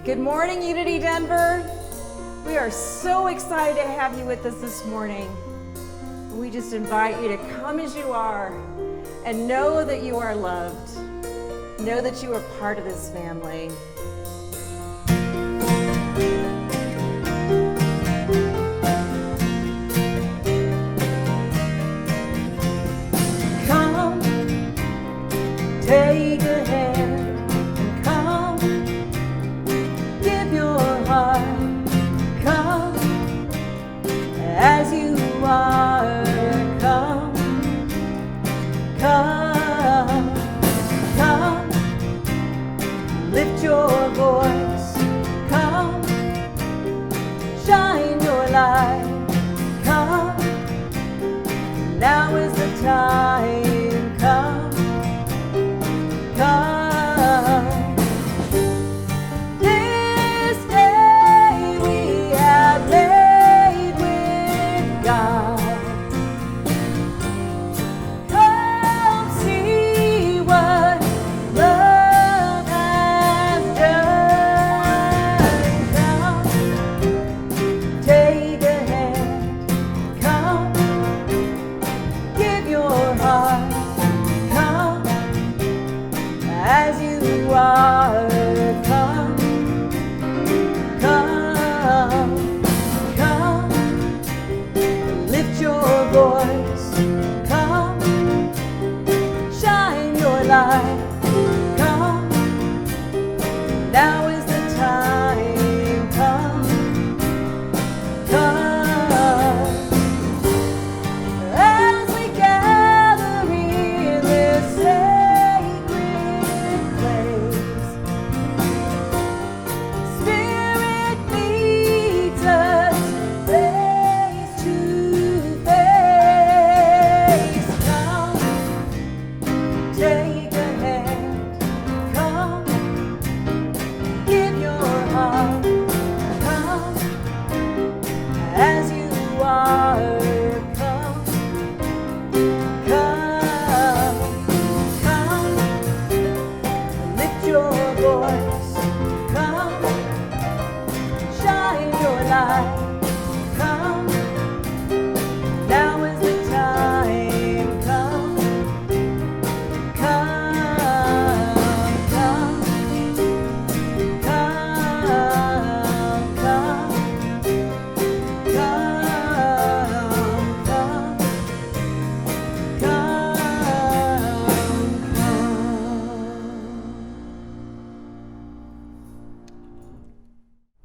Good morning, Unity Denver. We are so excited to have you with us this morning. We just invite you to come as you are and know that you are loved. Know that you are part of this family. Come, take a hand and come. Give your heart, come as you are. Come, come, come. Lift your voice, come. Shine your light, come. Now is the time, come, come.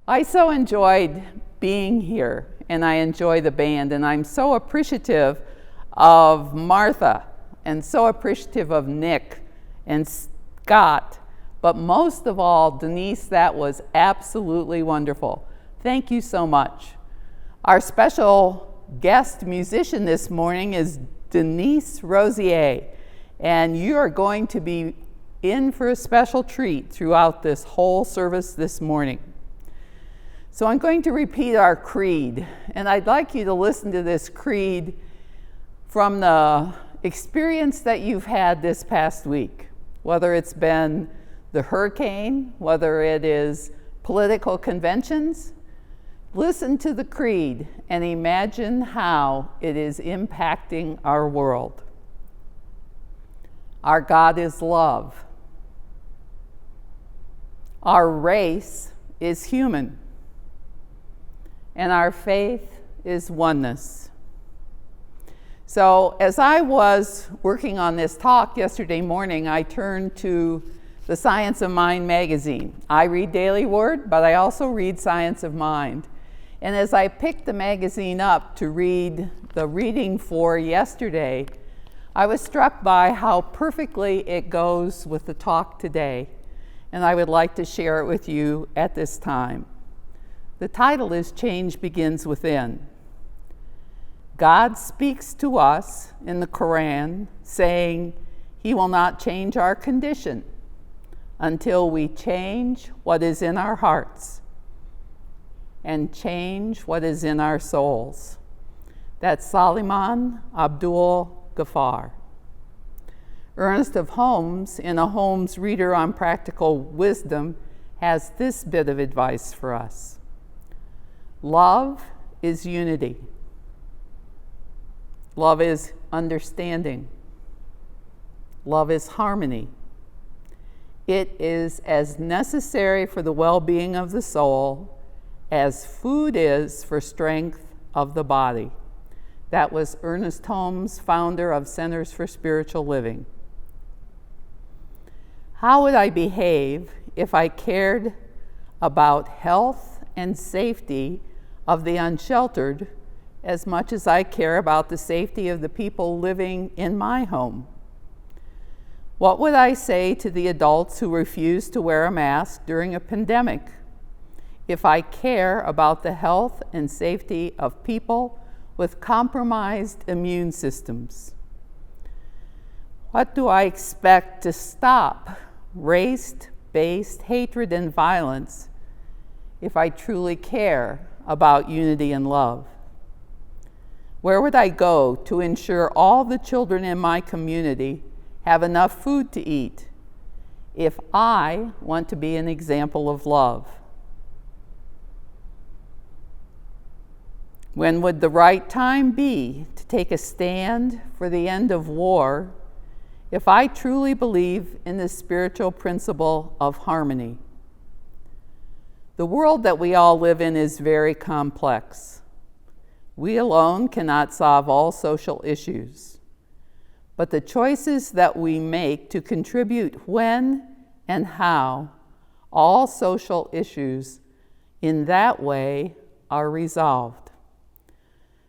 I so enjoyed being here, and I enjoy the band, and I'm so appreciative of Martha, and so appreciative of Nick and Scott, but most of all, Denise, that was absolutely wonderful. Thank you so much. Our special guest musician this morning is Denise Rosier, and you are going to be in for a special treat throughout this whole service this morning. So I'm going to repeat our creed, and I'd like you to listen to this creed from the experience that you've had this past week, whether it's been the hurricane, whether it is political conventions. Listen to the creed and imagine how it is impacting our world. Our God is love. Our race is human. And our faith is oneness. So as I was working on this talk yesterday morning, I turned to the Science of Mind magazine. I read Daily Word, but I also read Science of Mind. And as I picked the magazine up to read the reading for yesterday, I was struck by how perfectly it goes with the talk today. And I would like to share it with you at this time. The title is Change Begins Within. God speaks to us in the Quran saying He will not change our condition until we change what is in our hearts and change what is in our souls. That's Suleiman Abdul Ghaffar. Ernest of Holmes, in a Holmes Reader on Practical Wisdom, has this bit of advice for us. Love is unity. Love is understanding. Love is harmony. It is as necessary for the well-being of the soul as food is for strength of the body. That was Ernest Holmes, founder of Centers for Spiritual Living. How would I behave if I cared about health and safety of the unsheltered as much as I care about the safety of the people living in my home? What would I say to the adults who refuse to wear a mask during a pandemic if I care about the health and safety of people with compromised immune systems? What do I expect to stop race-based hatred and violence if I truly care about unity and love? Where would I go to ensure all the children in my community have enough food to eat if I want to be an example of love? When would the right time be to take a stand for the end of war if I truly believe in the spiritual principle of harmony? The world that we all live in is very complex. We alone cannot solve all social issues, but the choices that we make to contribute when and how all social issues in that way are resolved.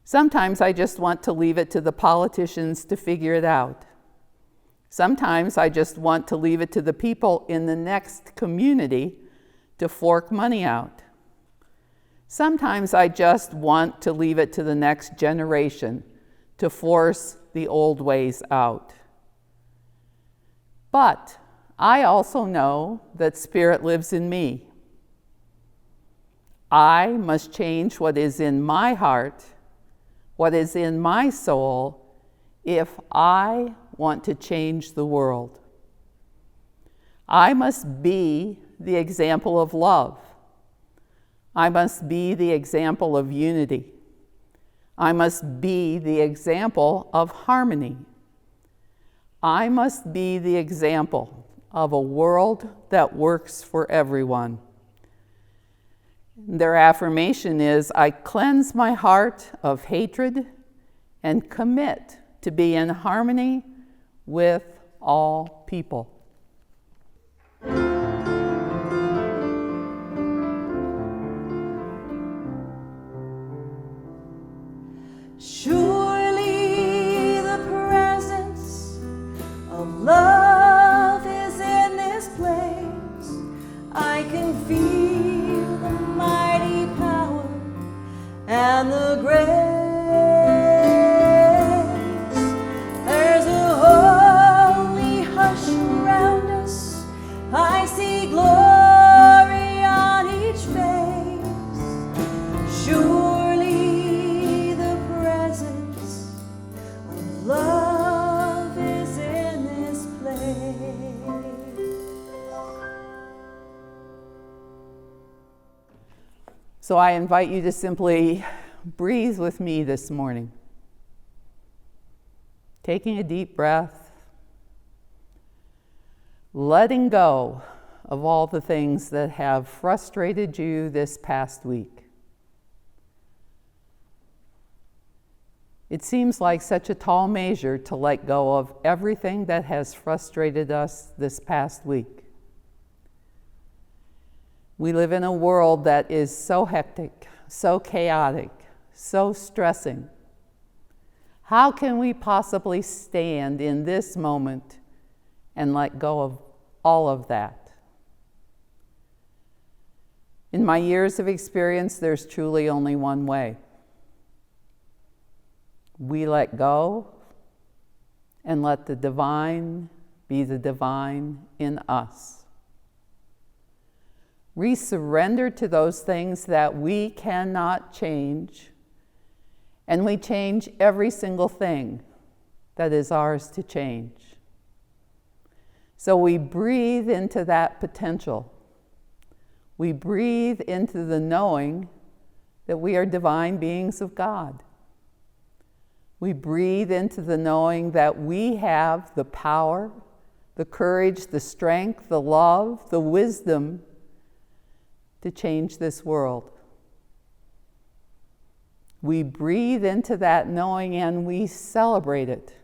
Sometimes I just want to leave it to the politicians to figure it out. Sometimes I just want to leave it to the people in the next community to fork money out. Sometimes I just want to leave it to the next generation to force the old ways out. But I also know that Spirit lives in me. I must change what is in my heart, what is in my soul, if I want to change the world. I must be the example of love. I must be the example of unity. I must be the example of harmony. I must be the example of a world that works for everyone. Their affirmation is, I cleanse my heart of hatred and commit to be in harmony with all people. Surely the presence of love is in this place. I can feel the mighty power and the grace. There's a holy hush around us. I see glory on each face. Surely the presence of love is in this place. So I invite you to simply breathe with me this morning. Taking a deep breath, letting go of all the things that have frustrated you this past week. It seems like such a tall measure to let go of everything that has frustrated us this past week. We live in a world that is so hectic, so chaotic, so stressing. How can we possibly stand in this moment and let go of all of that? In my years of experience, there's truly only one way. We let go and let the divine be the divine in us. We surrender to those things that we cannot change, and we change every single thing that is ours to change. So we breathe into that potential We breathe into the knowing that we are divine beings of God. We breathe into the knowing that we have the power, the courage, the strength, the love, the wisdom to change this world. We breathe into that knowing and we celebrate it.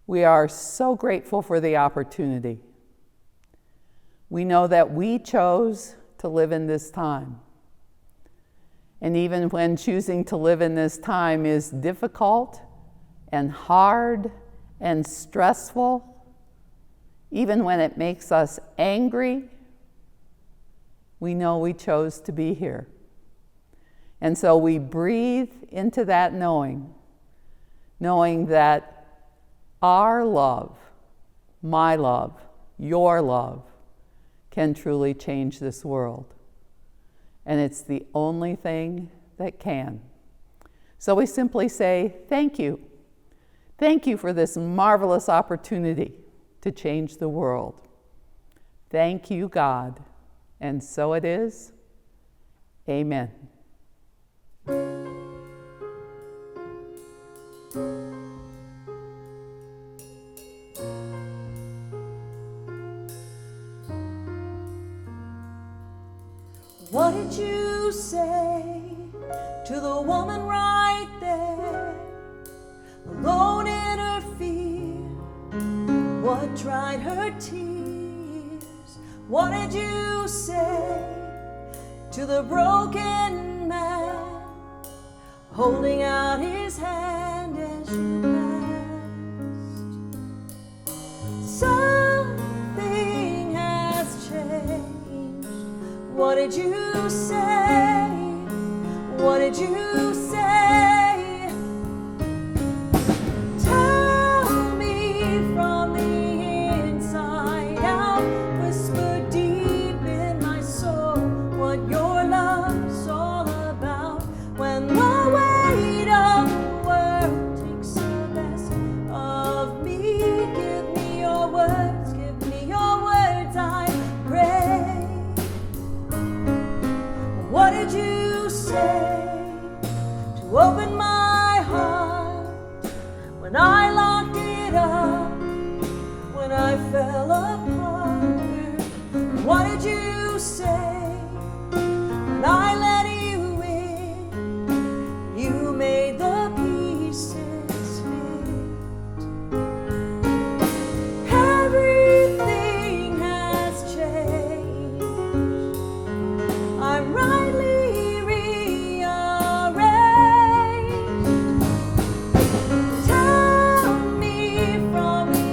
We are so grateful for the opportunity. We know that we chose to live in this time. And even when choosing to live in this time is difficult and hard and stressful, even when it makes us angry, we know we chose to be here. And so we breathe into that knowing that our love, my love, your love, can truly change this world. And it's the only thing that can. So we simply say, thank you. Thank you for this marvelous opportunity to change the world. Thank you, God. And so it is. Amen. What did you say to the woman right there, alone in her fear? What dried her tears? What did you say to the broken man, holding out his hand as you passed? Something has changed. What did you say? What did you say? Tell me from the inside out. Whisper deep in my soul what your love's all about. When the weight of the world takes the best of me, give me your words, give me your words, I pray. What did you say to open my heart when I locked it up, when I fell apart? What did you say when I let you in? You made the pieces fit. Everything has changed. I'm rightly rearranged. Tell me from the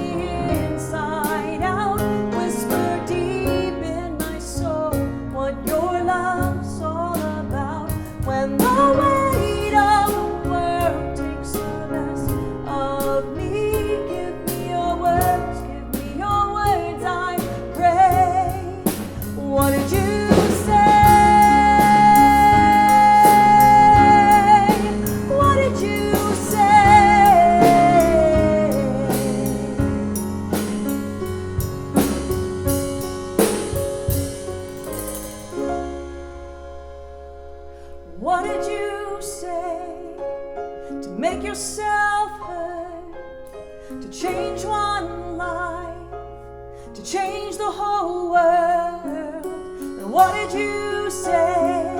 inside out. Whisper deep in my soul what your love's all about. When the weight of the world takes the best of me, give me your words, give me your words, I pray. What did you say? What did you say? What did you say to make yourself heard, to change one life, to change the whole world? And what did you say?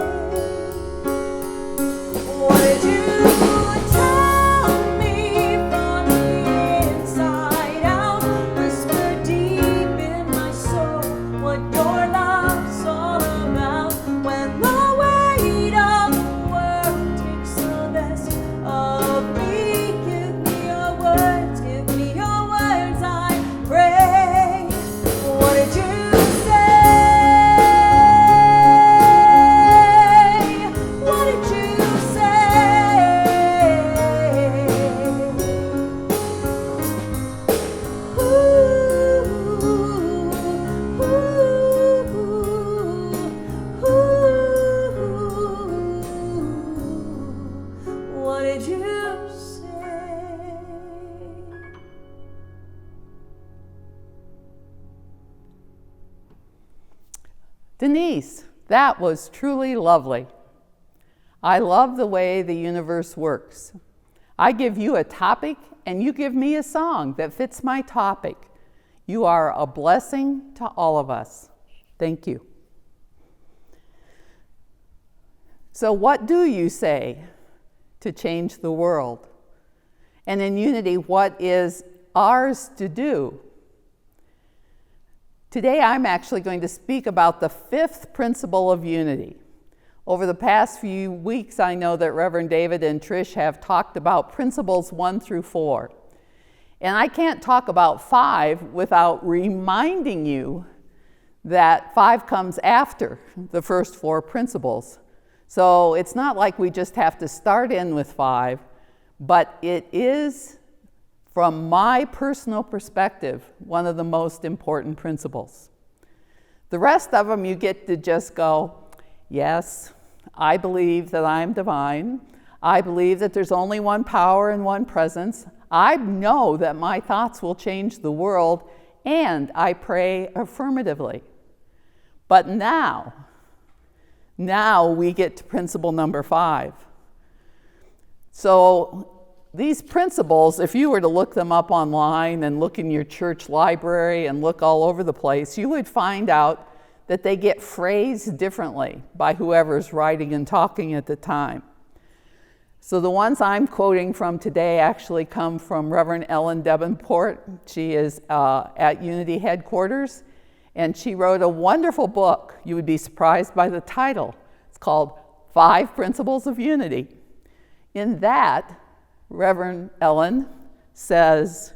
What did you tell me from the inside out? Whisper deep in my soul what your love's all about. When the weight of the world takes the best of me, give me your words, give me your words, I pray. What did you say? What did you say? What did you say? Denise, That was truly lovely. I love the way the universe works. I give you a topic and you give me a song that fits my topic. You are a blessing to all of us. Thank you. So what do you say to change the world? And in unity, what is ours to do? Today, I'm actually going to speak about the 5th principle of unity. Over the past few weeks, I know that Reverend David and Trish have talked about principles 1 through 4. And I can't talk about 5 without reminding you that 5 comes after the first 4 principles. So it's not like we just have to start in with 5, but it is, from my personal perspective, one of the most important principles. The rest of them you get to just go, yes, I believe that I'm divine. I believe that there's only one power and one presence. I know that my thoughts will change the world, and I pray affirmatively. But now we get to principle number 5. So these principles, if you were to look them up online and look in your church library and look all over the place, you would find out that they get phrased differently by whoever's writing and talking at the time. So the ones I'm quoting from today actually come from Reverend Ellen Davenport. She is at Unity headquarters, and she wrote a wonderful book. You would be surprised by the title. It's called 5 Principles of Unity. In that, Reverend Ellen says,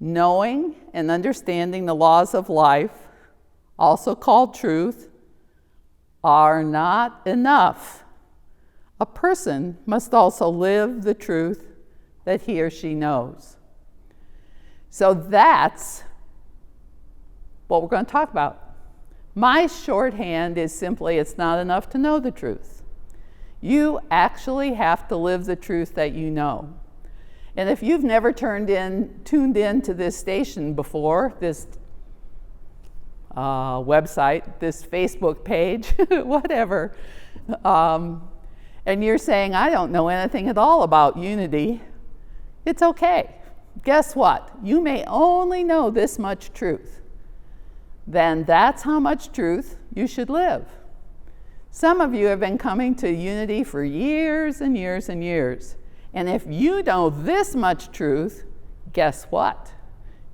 knowing and understanding the laws of life, also called truth, are not enough. A person must also live the truth that he or she knows. So that's what we're going to talk about. My shorthand is simply, it's not enough to know the truth. You actually have to live the truth that you know. And if you've never tuned in to this station before, this website, this Facebook page, whatever, and you're saying, I don't know anything at all about unity, it's okay. Guess what? You may only know this much truth. Then that's how much truth you should live. Some of you have been coming to unity for years and years and years. And if you know this much truth, guess what?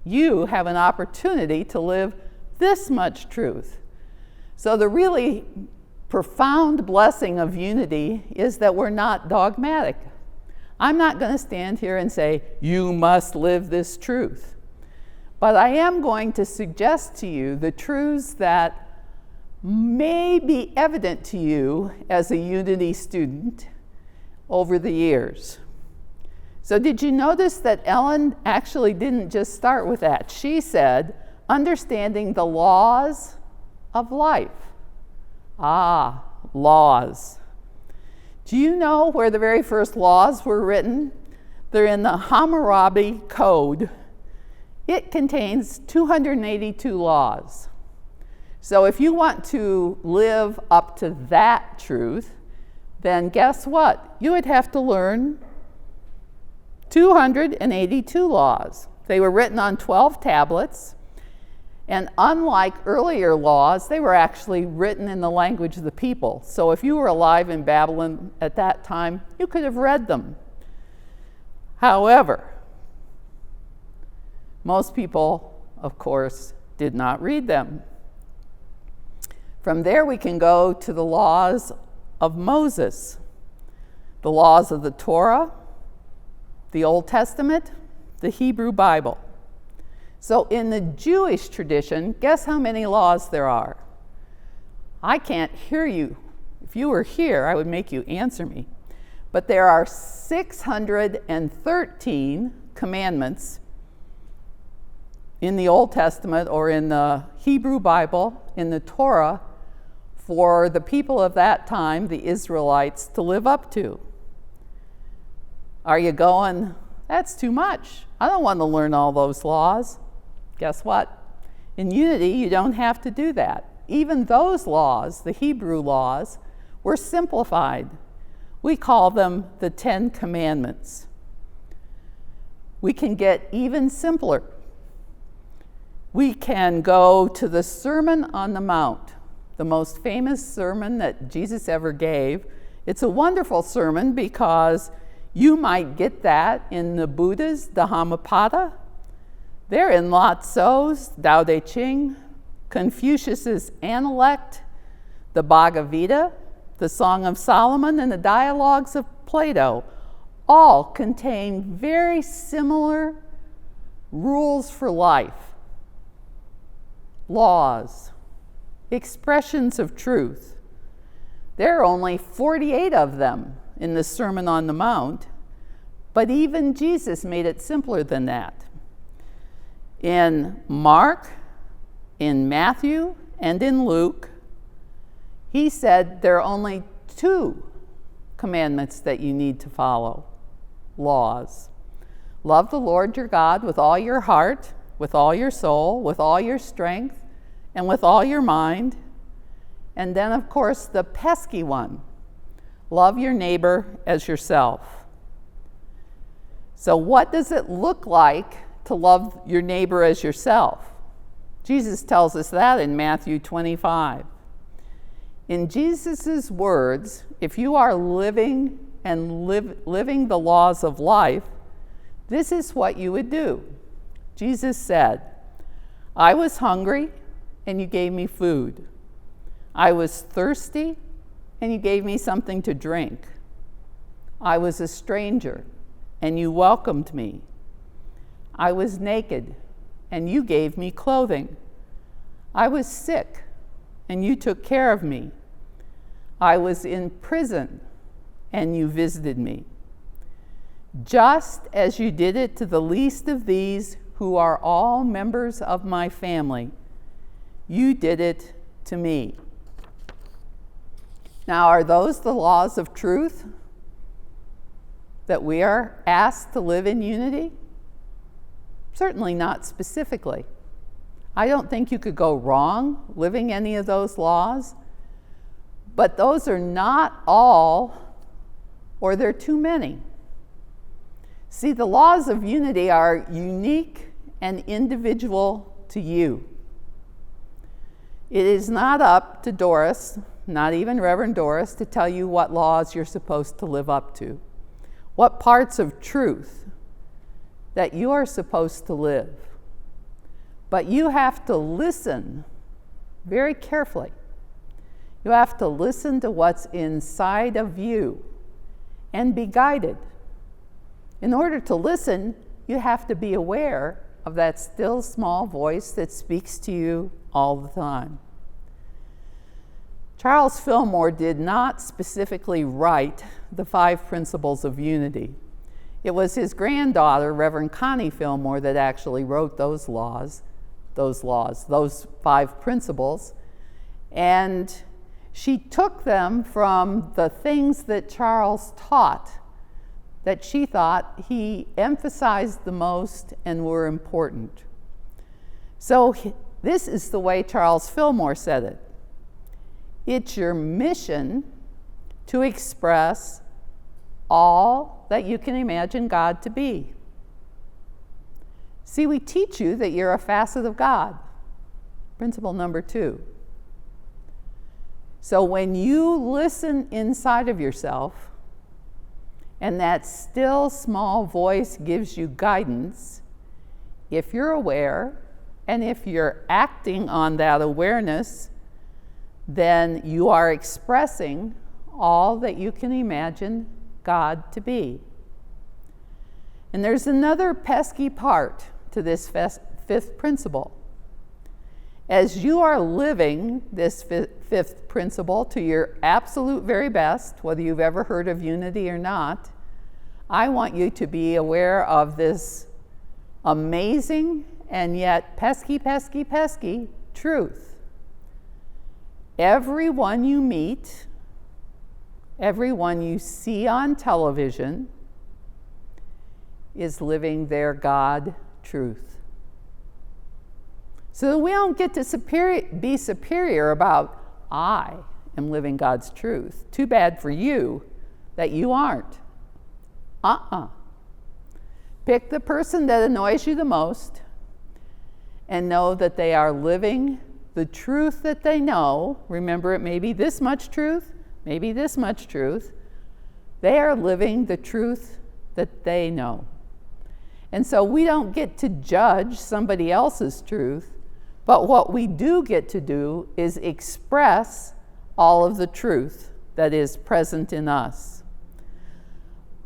You have an opportunity to live this much truth. So the really profound blessing of unity is that we're not dogmatic. I'm not going to stand here and say, you must live this truth. But I am going to suggest to you the truths that may be evident to you as a unity student over the years. So did you notice that Ellen actually didn't just start with that? She said, understanding the laws of life. Ah, laws. Do you know where the very first laws were written? They're in the Hammurabi Code. It contains 282 laws. So if you want to live up to that truth, then guess what? You would have to learn 282 laws. They were written on 12 tablets, and unlike earlier laws, they were actually written in the language of the people. So if you were alive in Babylon at that time, you could have read them. However, most people, of course, did not read them. From there, we can go to the laws of Moses, the laws of the Torah, the Old Testament, the Hebrew Bible. So in the Jewish tradition, guess how many laws there are? I can't hear you. If you were here, I would make you answer me. But there are 613 commandments in the Old Testament or in the Hebrew Bible, in the Torah, for the people of that time, the Israelites, to live up to. Are you going, that's too much. I don't want to learn all those laws. Guess what? In unity, you don't have to do that. even those laws, the Hebrew laws, were simplified. We call them the 10 Commandments. We can get even simpler. We can go to the Sermon on the Mount, the most famous sermon that Jesus ever gave. It's a wonderful sermon because you might get that in the Buddha's Dhammapada. They're in Lao Tzu's Tao Te Ching, Confucius's Analect, the Bhagavad Gita, the Song of Solomon, and the Dialogues of Plato. All contain very similar rules for life, laws, expressions of truth. There are only 48 of them in the Sermon on the Mount, but even Jesus made it simpler than that. In Mark, in Matthew, and in Luke, he said there are only 2 commandments that you need to follow, laws. Love the Lord your God with all your heart, with all your soul, with all your strength, and with all your mind. And then, of course, the pesky one, love your neighbor as yourself. So what does it look like to love your neighbor as yourself? Jesus tells us that in Matthew 25. In Jesus' words, if you are living the laws of life, this is what you would do. Jesus said, I was hungry and you gave me food. I was thirsty and you gave me something to drink. I was a stranger and you welcomed me. I was naked and you gave me clothing. I was sick and you took care of me. I was in prison and you visited me. Just as you did it to the least of these who are all members of my family, you did it to me. Now, are those the laws of truth that we are asked to live in unity? Certainly not specifically. I don't think you could go wrong living any of those laws, but those are not all, or they're too many. See, the laws of unity are unique and individual to you. It is not up to Doris, not even Reverend Doris, to tell you what laws you're supposed to live up to, what parts of truth that you are supposed to live. But you have to listen very carefully. You have to listen to what's inside of you and be guided. In order to listen, you have to be aware of that still small voice that speaks to you all the time. Charles Fillmore did not specifically write the 5 principles of unity. It was his granddaughter, Reverend Connie Fillmore, that actually wrote those 5 principles. And she took them from the things that Charles taught, that she thought he emphasized the most and were important. So this is the way Charles Fillmore said it. It's your mission to express all that you can imagine God to be. See, we teach you that you're a facet of God. Principle number 2. So when you listen inside of yourself, and that still small voice gives you guidance, if you're aware, and if you're acting on that awareness, then you are expressing all that you can imagine God to be. And there's another pesky part to this 5th principle. As you are living this 5th principle to your absolute very best, whether you've ever heard of unity or not, I want you to be aware of this amazing and yet pesky, pesky, pesky truth. Everyone you meet, everyone you see on television is living their God truth. So that we don't get to be superior about, I am living God's truth. Too bad for you that you aren't. Pick the person that annoys you the most and know that they are living the truth that they know. Remember, it may be this much truth, maybe this much truth. They are living the truth that they know. And so we don't get to judge somebody else's truth, but what we do get to do is express all of the truth that is present in us.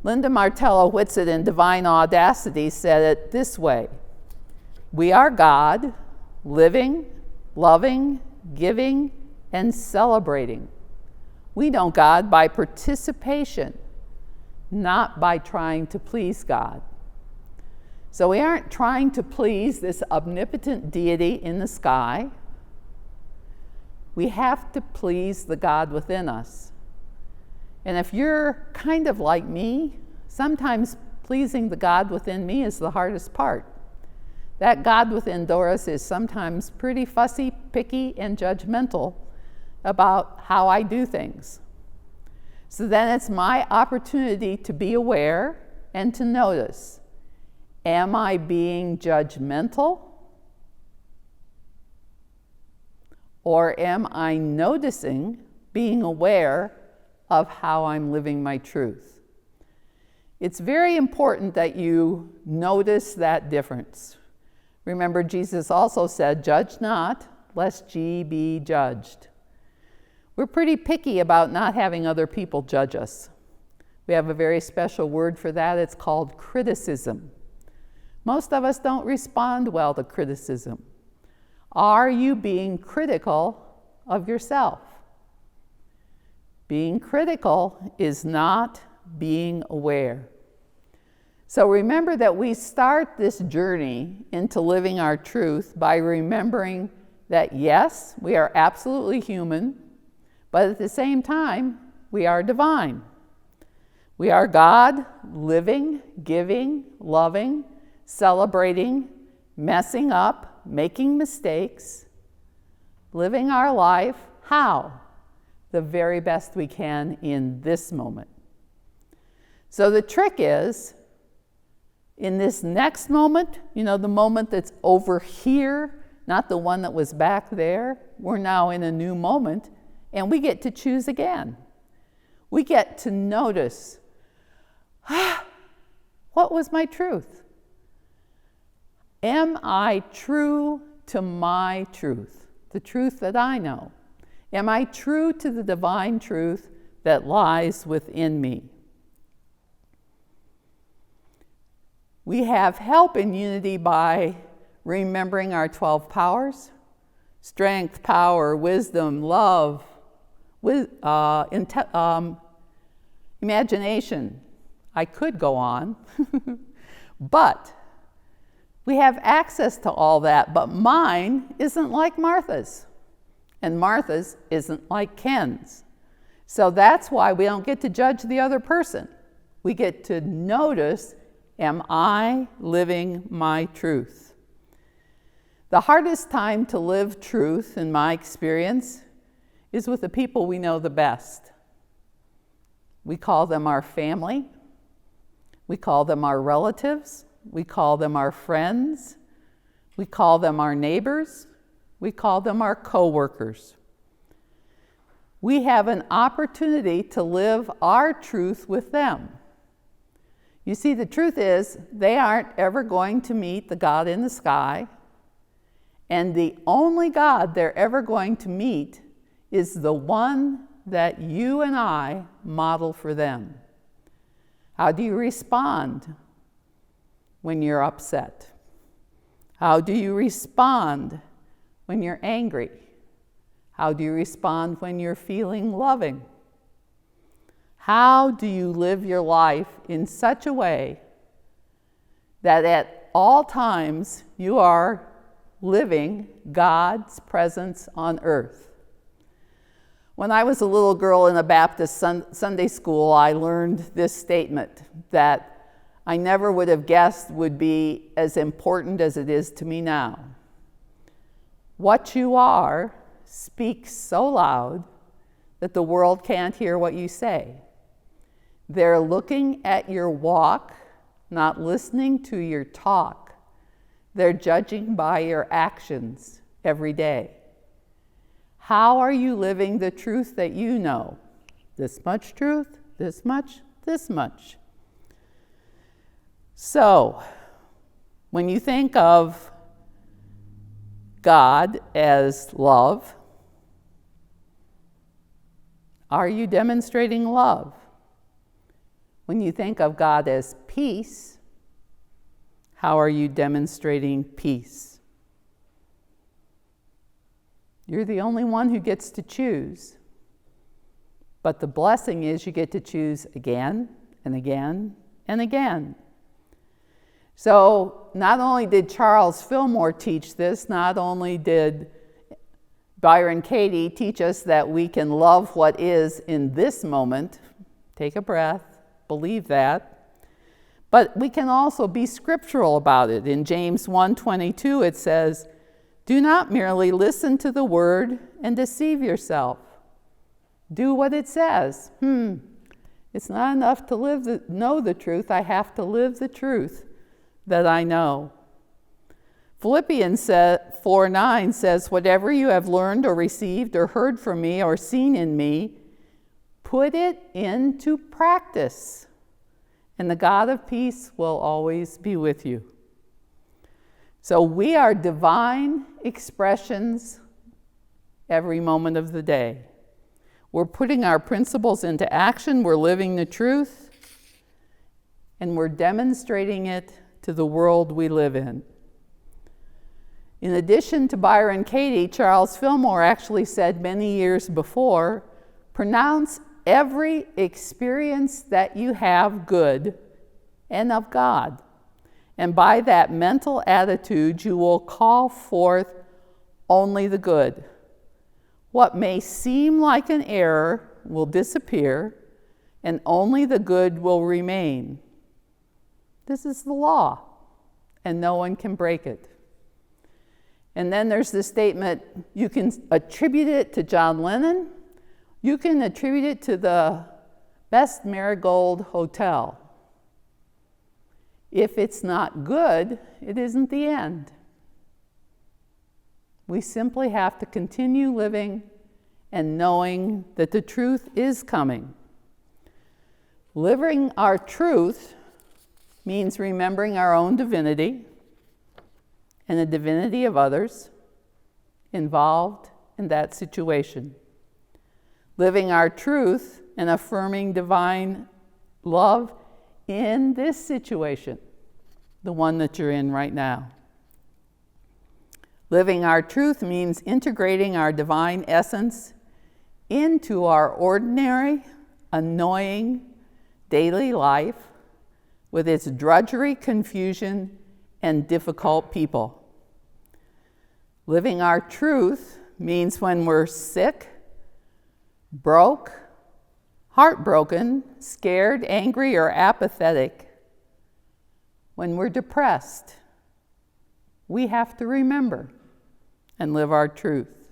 Linda Martello Whitsitt in Divine Audacity said it this way: we are God, living, loving, giving, and celebrating. We know God by participation, not by trying to please God. So we aren't trying to please this omnipotent deity in the sky. We have to please the God within us. And if you're kind of like me, sometimes pleasing the God within me is the hardest part. That God within Doris is sometimes pretty fussy, picky, and judgmental about how I do things. So then it's my opportunity to be aware and to notice. Am I being judgmental? Or am I noticing, being aware of how I'm living my truth? It's very important that you notice that difference. Remember, Jesus also said, "Judge not, lest ye be judged." We're pretty picky about not having other people judge us. We have a very special word for that. It's called criticism. Most of us don't respond well to criticism. Are you being critical of yourself? Being critical is not being aware. So remember that we start this journey into living our truth by remembering that yes, we are absolutely human, but at the same time, we are divine. We are God, living, giving, loving, celebrating, messing up, making mistakes, living our life. How? The very best we can in this moment. So the trick is, in this next moment, the moment that's over here, not the one that was back there, we're now in a new moment, and we get to choose again. We get to notice, what was my truth? Am I true to my truth, the truth that I know? Am I true to the divine truth that lies within me? We have help in unity by remembering our 12 powers: strength, power, wisdom, love, imagination. I could go on, but we have access to all that, but mine isn't like Martha's, and Martha's isn't like Ken's. So that's why we don't get to judge the other person. We get to notice, am I living my truth? The hardest time to live truth, in my experience, is with the people we know the best. We call them our family. We call them our relatives. We call them our friends. We call them our neighbors. We call them our co-workers. We have an opportunity to live our truth with them. You see, the truth is, they aren't ever going to meet the God in the sky, and the only God they're ever going to meet is the one that you and I model for them. How do you respond when you're upset? How do you respond when you're angry? How do you respond when you're feeling loving? How do you live your life in such a way that at all times you are living God's presence on earth? When I was a little girl in a Baptist Sunday school, I learned this statement that I never would have guessed would be as important as it is to me now. What you are speaks so loud that the world can't hear what you say. They're looking at your walk, not listening to your talk. They're judging by your actions every day. How are you living the truth that you know? This much truth, this much, this much. So, when you think of God as love, are you demonstrating love? When you think of God as peace, how are you demonstrating peace? You're the only one who gets to choose. But the blessing is you get to choose again and again and again. So not only did Charles Fillmore teach this, not only did Byron Katie teach us that we can love what is in this moment, take a breath, believe that, but we can also be scriptural about it. In James 1:22 it says, "Do not merely listen to the word and deceive yourself. Do what it says." It's not enough to know the truth, I have to live the truth that I know. Philippians 4:9 says, "Whatever you have learned or received or heard from me or seen in me, put it into practice, and the God of peace will always be with you." So we are divine expressions every moment of the day. We're putting our principles into action, we're living the truth, and we're demonstrating it to the world we live in. In addition to Byron Katie, Charles Fillmore actually said many years before, pronounce every experience that you have good and of God. And by that mental attitude, you will call forth only the good. What may seem like an error will disappear, and only the good will remain. This is the law, and no one can break it. And then there's the statement, you can attribute it to John Lennon, you can attribute it to the best Marigold hotel. If it's not good, it isn't the end. We simply have to continue living and knowing that the truth is coming. Living our truth means remembering our own divinity and the divinity of others involved in that situation. Living our truth and affirming divine love in this situation, the one that you're in right now. Living our truth means integrating our divine essence into our ordinary, annoying daily life with its drudgery, confusion, and difficult people. Living our truth means when we're sick, broke, heartbroken, scared, angry, or apathetic, when we're depressed, we have to remember and live our truth.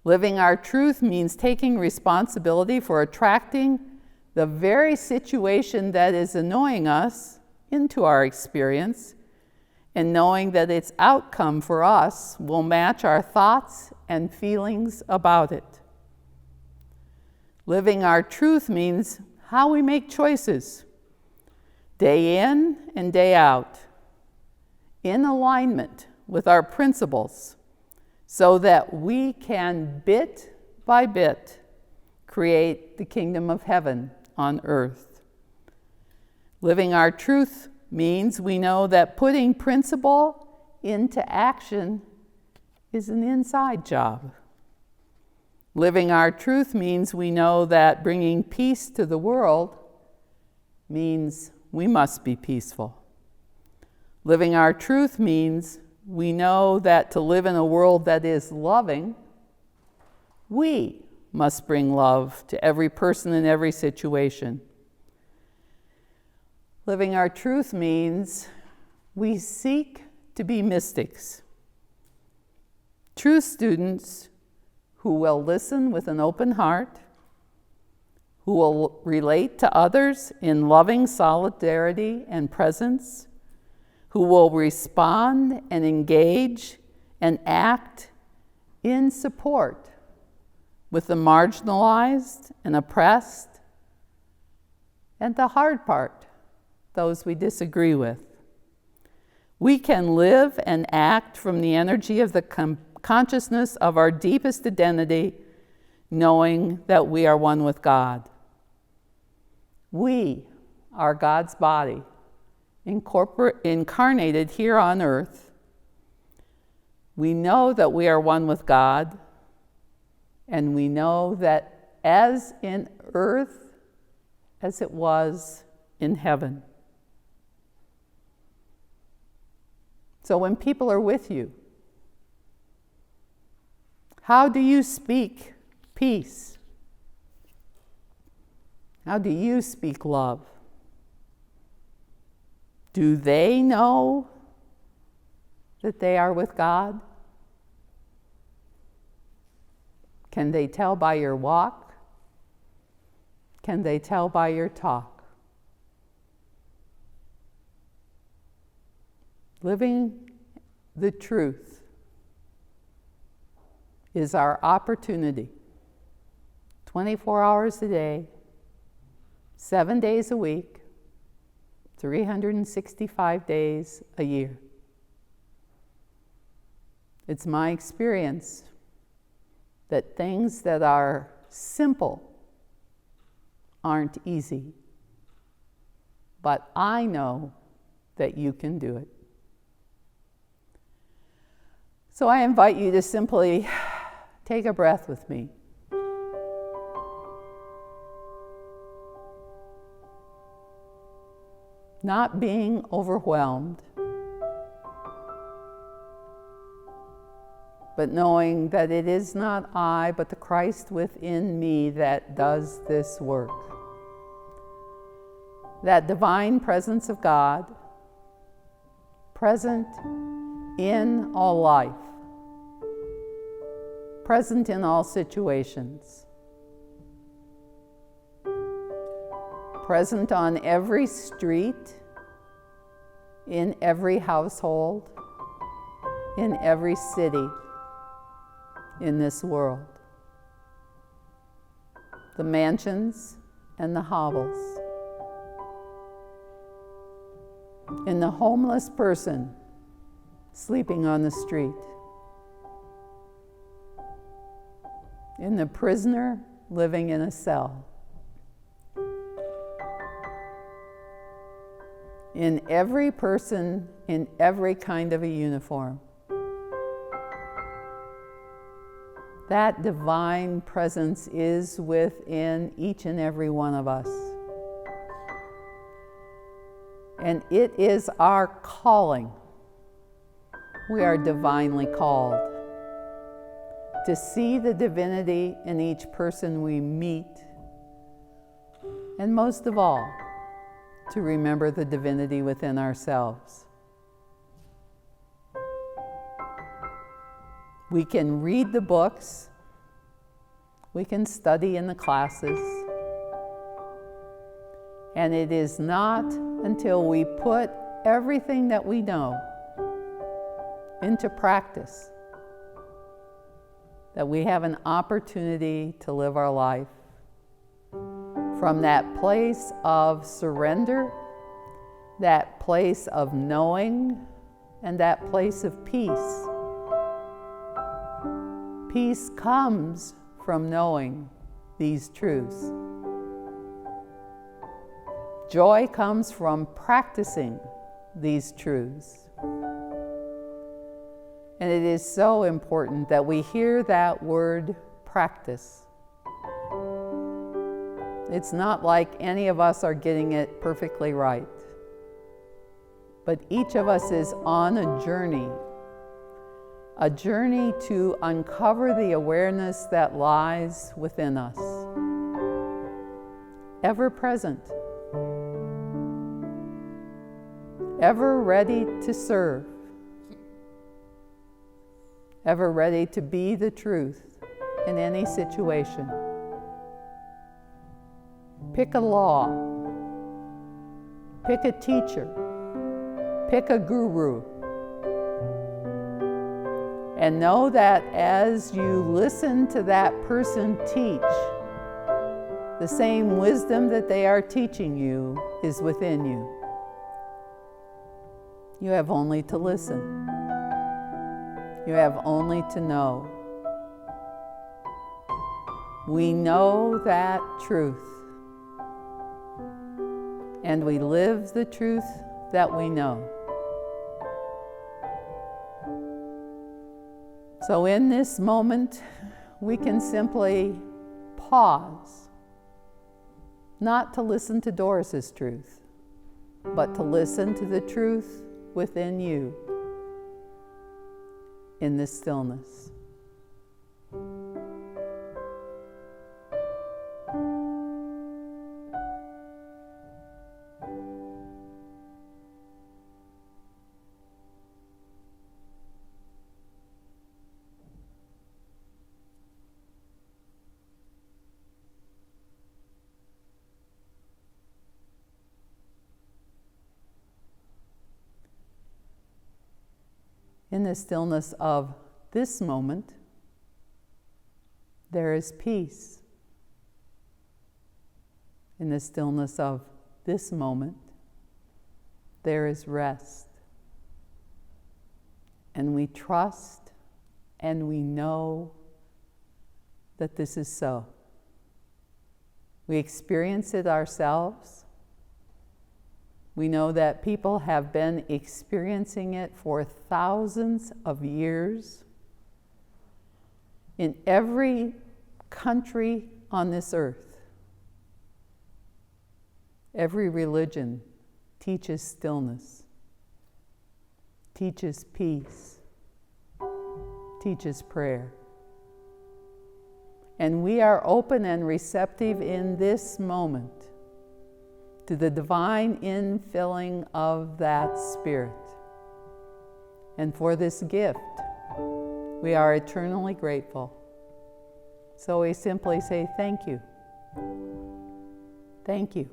Living our truth means taking responsibility for attracting the very situation that is annoying us into our experience, and knowing that its outcome for us will match our thoughts and feelings about it. Living our truth means how we make choices, day in and day out, in alignment with our principles, so that we can bit by bit create the kingdom of heaven on earth. Living our truth means we know that putting principle into action is an inside job. Living our truth means we know that bringing peace to the world means we must be peaceful. Living our truth means we know that to live in a world that is loving, we must bring love to every person in every situation. Living our truth means we seek to be mystics. True students who will listen with an open heart, who will relate to others in loving solidarity and presence, who will respond and engage and act in support with the marginalized and oppressed, and the hard part, those we disagree with. We can live and act from the energy of the consciousness of our deepest identity, knowing that we are one with God. We are God's body, incarnated here on earth. We know that we are one with God, and we know that as in earth, as it was in heaven. So when people are with you, how do you speak peace? How do you speak love? Do they know that they are with God? Can they tell by your walk? Can they tell by your talk? Living the truth is our opportunity, 24 hours a day, 7 days a week, 365 days a year. It's my experience that things that are simple aren't easy, but I know that you can do it. So I invite you to simply take a breath with me. Not being overwhelmed, but knowing that it is not I, but the Christ within me that does this work. That divine presence of God, present in all life, present in all situations, present on every street, in every household, in every city in this world. The mansions and the hovels. In the homeless person sleeping on the street. In the prisoner living in a cell. In every person in every kind of a uniform. That divine presence is within each and every one of us. And it is our calling. We are divinely called to see the divinity in each person we meet, and most of all, to remember the divinity within ourselves. We can read the books, we can study in the classes, and it is not until we put everything that we know into practice that we have an opportunity to live our life from that place of surrender, that place of knowing, and that place of peace. Peace comes from knowing these truths. Joy comes from practicing these truths. And it is so important that we hear that word practice. It's not like any of us are getting it perfectly right, but each of us is on a journey to uncover the awareness that lies within us, ever present, ever ready to serve, ever ready to be the truth in any situation. Pick a law, pick a teacher, pick a guru, and know that as you listen to that person teach, the same wisdom that they are teaching you is within you. You have only to listen. You have only to know. We know that truth, and we live the truth that we know. So in this moment, we can simply pause, not to listen to Doris's truth, but to listen to the truth within you in this stillness. In the stillness of this moment, there is peace. In the stillness of this moment, there is rest. And we trust and we know that this is so. We experience it ourselves. We know that people have been experiencing it for thousands of years. In every country on this earth, every religion teaches stillness, teaches peace, teaches prayer. And we are open and receptive in this moment to the divine infilling of that Spirit. And for this gift, we are eternally grateful. So we simply say thank you. Thank you.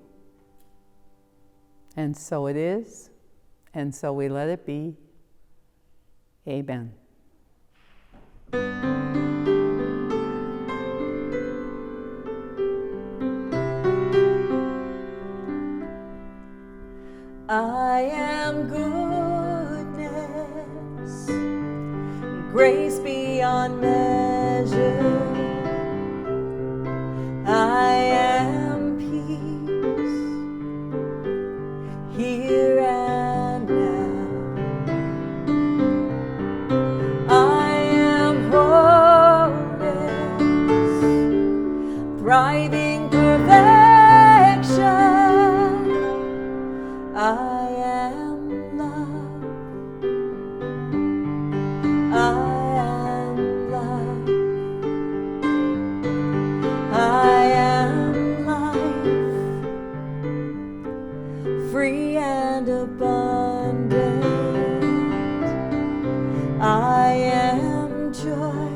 And so it is, and so we let it be. Amen. I am goodness, grace beyond measure. I am peace, here and now. I am wholeness, thriving perfection. I am love. I am love. I am life, free and abundant. I am joy,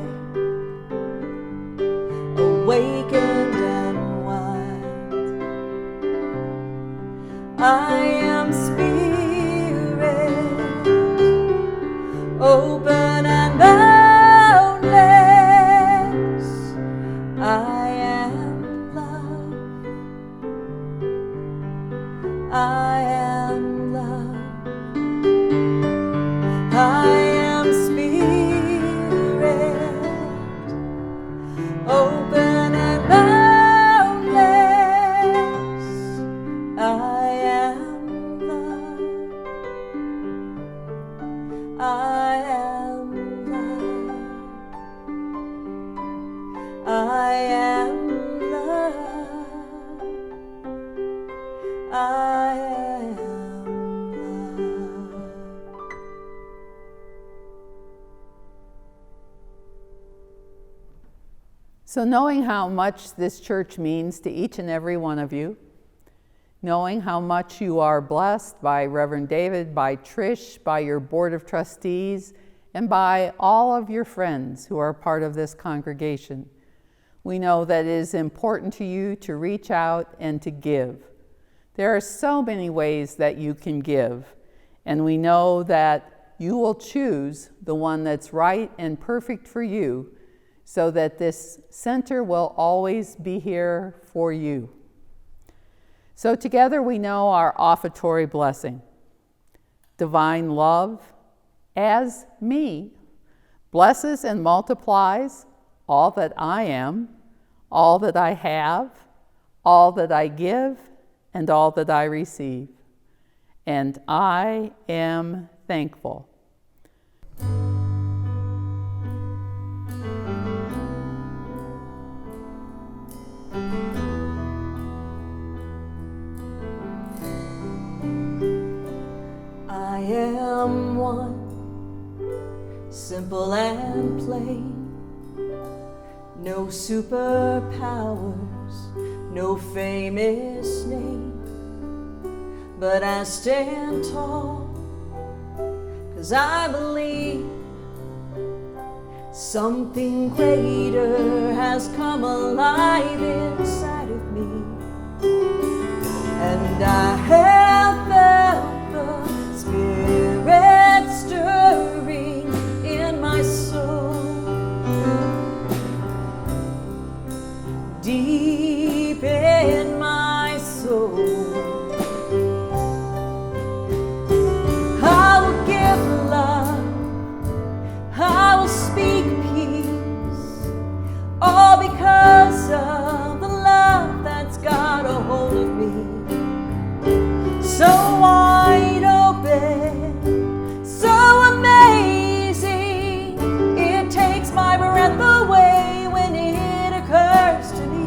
awakened and wild. I am spirit, open and boundless. I am love. I am love. I am spirit, open and boundless. I am love. I am love. I am love. I am love. So knowing how much this church means to each and every one of you, knowing how much you are blessed by Reverend David, by Trish, by your board of trustees, and by all of your friends who are part of this congregation. We know that it is important to you to reach out and to give. There are so many ways that you can give, and we know that you will choose the one that's right and perfect for you, so that this center will always be here for you. So together we know our offertory blessing. Divine love, as me, blesses and multiplies all that I am, all that I have, all that I give, and all that I receive. And I am thankful. I am one, simple and plain. No superpowers, no famous name. But I stand tall, 'cause I believe something greater has come alive inside of me. And I have felt the Spirit stirring in my soul, deep in my soul. I will give love, I will speak peace, all because of the love that's got a hold of me. So wide open, so amazing, it takes my breath away when it occurs to me.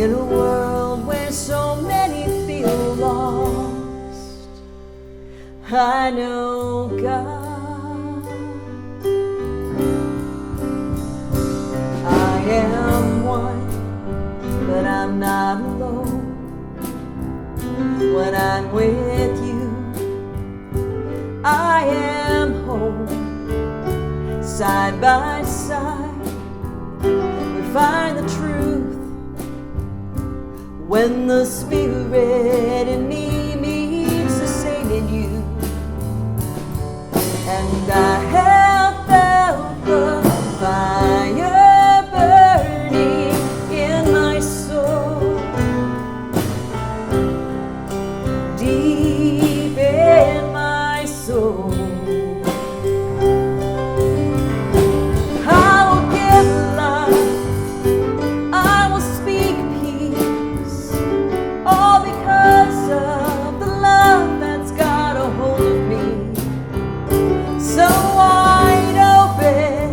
In a world where so many feel lost, I know God. I am one, but I'm not alone. When I'm with you, I am home. Side by side, we find the truth. When the Spirit in me meets the same in you. And I have felt the fire burning in my soul, deep in my soul. I will give love, I will speak peace, all because of the love that's got a hold of me. So wide open,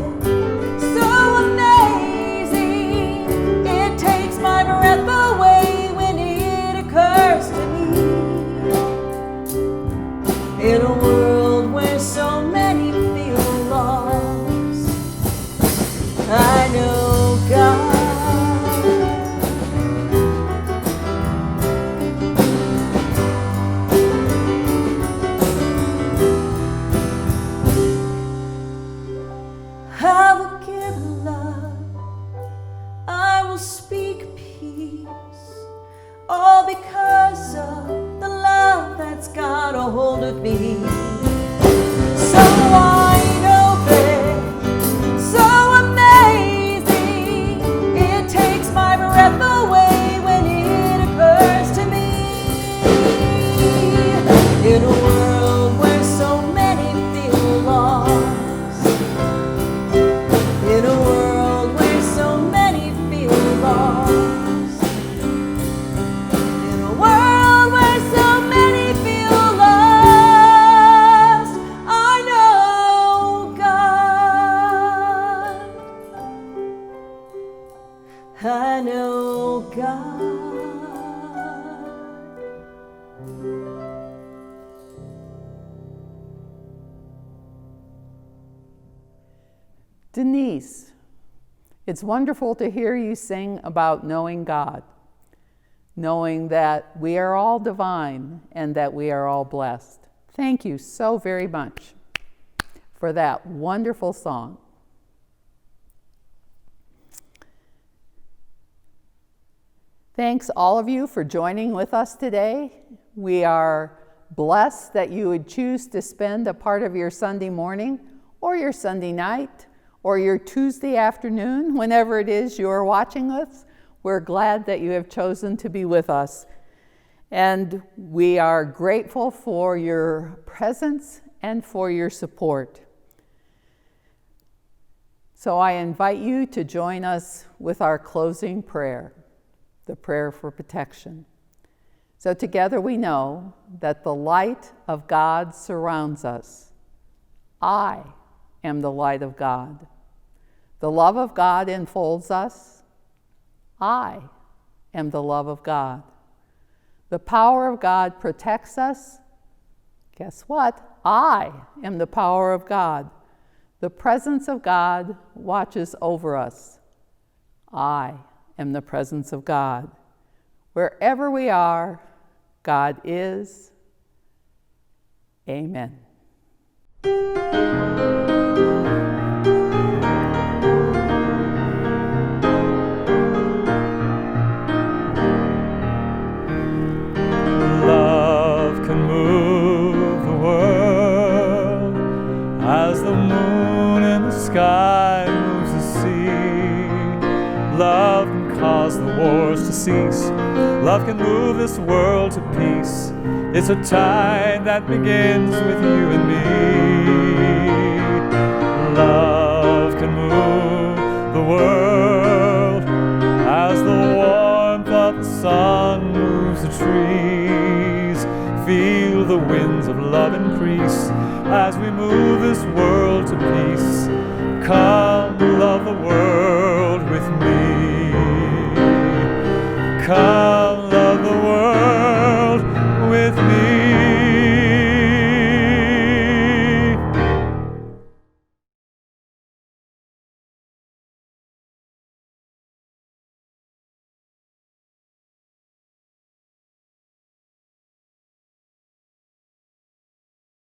so amazing, it takes my breath away when it occurs to me. In a world where so many feel lost, I know God. I will give love, I will speak peace, all because of the love that's got a hold of me. So wide open, so amazing, it takes my breath away when it occurs to me. In a world where so many feel lost, in a world where so many feel lost, in a world where so many feel lost, I know God. I know God. Denise, it's wonderful to hear you sing about knowing God, knowing that we are all divine and that we are all blessed. Thank you so very much for that wonderful song. Thanks all of you for joining with us today. We are blessed that you would choose to spend a part of your Sunday morning or your Sunday night or your Tuesday afternoon, whenever it is you are watching us. We're glad that you have chosen to be with us. And we are grateful for your presence and for your support. So I invite you to join us with our closing prayer, the prayer for protection. So together we know that the light of God surrounds us. I am the light of God. The love of God enfolds us. I am the love of God. The power of God protects us. Guess what? I am the power of God. The presence of God watches over us. I am the presence of God. Wherever we are, God is. Amen. Love can move the world as the moon in the sky moves the sea. Love can cause the wars to cease. Love can move this world to peace. It's a tide that begins with you and me. Love can move the world as the warmth of the sun moves the trees. Feel the winds of love increase as we move this world to peace. Come, love the world.